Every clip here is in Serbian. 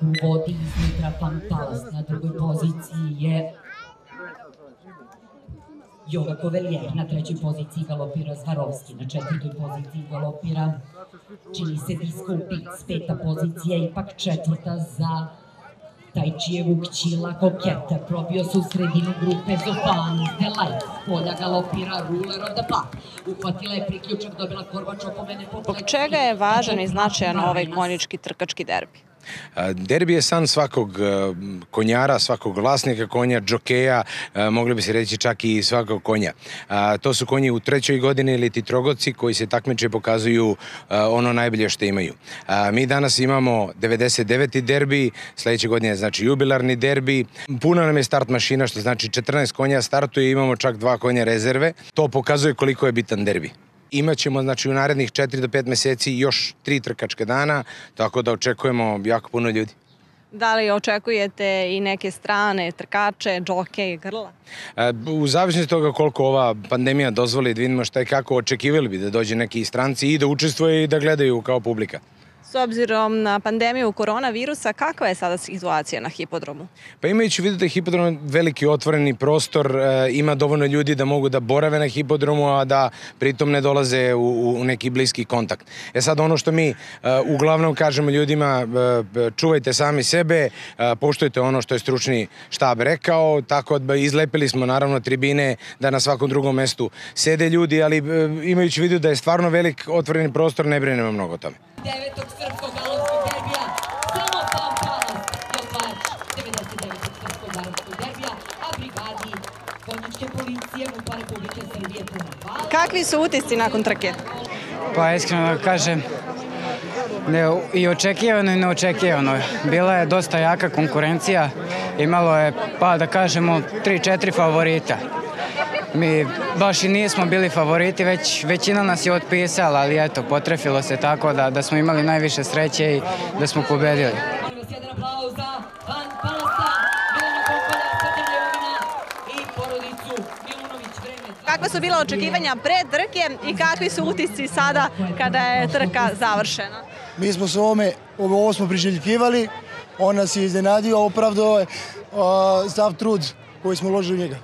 vodi iznutra Van Talas, na drugoj poziciji je Joga Kovelier, na trećoj poziciji galopira Zvarovski, na četvrtoj poziciji galopira, čini se Disco Pix, peta pozicija, ipak četvrta za Tajčijevog Ćila Koketa, probio se u sredinu grupe Zopan, Delight, polja galopira Ruler of the Pack, uhvatila je priključak, dobila Korbač opomene po Zbog čega je važan i značajan ovaj konjički trkački derbi? Derbi je san svakog konjara, svakog vlasnika konja, džokeja, mogli bi se reći čak i svakog konja. To su konji u trećoj godini ili ti trogodci koji se takmiče i pokazuju ono najbolje što imaju. Mi danas imamo 99. derbi, sledeće godine znači jubilarni derbi. Puna nam je start mašina, što znači 14 konja startuje i imamo čak 2 konja rezerve. To pokazuje koliko je bitan derbi. Imaćemo znači u narednih 4 do 5 meseci još 3 trkačke dana, tako da očekujemo jako puno ljudi. Da li očekujete i neke strane trkače, džoke i grla? U zavisnosti toga koliko ova pandemija dozvoli da vidimo šta i kako, očekivali bi da dođe neki stranci i da učestvuje i da gledaju kao publika. S obzirom na pandemiju koronavirusa, kakva je sada situacija na hipodromu? Pa imajući u vidu da je hipodrom veliki otvoreni prostor, ima dovoljno ljudi da mogu da borave na hipodromu, a da pritom ne dolaze u neki bliski kontakt. Sad ono što mi uglavnom kažemo ljudima, čuvajte sami sebe, poštujte ono što je stručni štab rekao, tako da izlepili smo naravno tribine da na svakom drugom mestu sede ljudi, ali imajući u vidu da je stvarno velik otvoreni prostor, ne brinemo mnogo o tome. 9. srpskog galopskog derbija, samo Van Talas je osvajač 99. srpskog galopskog derbija, a brigadi konjičke policije MUP-a Republike Srbije puno hvala. Kakvi su utisci nakon trke? Pa iskreno da kažem, i očekivano i neočekivano. Bila je dosta jaka konkurencija, imalo je, pa da kažemo, 3-4 favorita. Mi baš i nismo bili favoriti, većina nas je otpisala, ali eto, potrefilo se tako da smo imali najviše sreće i da smo pobedili. Molim vas jedan aplauz za Van Talasa, Milana Kokolja, Srđana Jovina i porodicu Milunović. Kakva su bila očekivanja pre trke i kakvi su utisci sada kada je trka završena? Mi smo se ovo smo priželjkivali, on nas je iznenadio, opravdao je sav trud koji smo uložili u njega.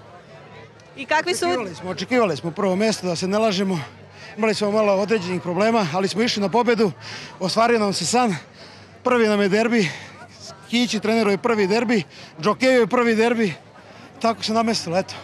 I kakvi su... Očekivali smo prvo mesto, da se ne lažemo. Imali smo malo određenih problema, ali smo išli na pobedu. Ostvario nam se san. Prvi nam je derbi. Kići treneru je prvi derbi. Džokeju je prvi derbi. Tako se namestilo, eto.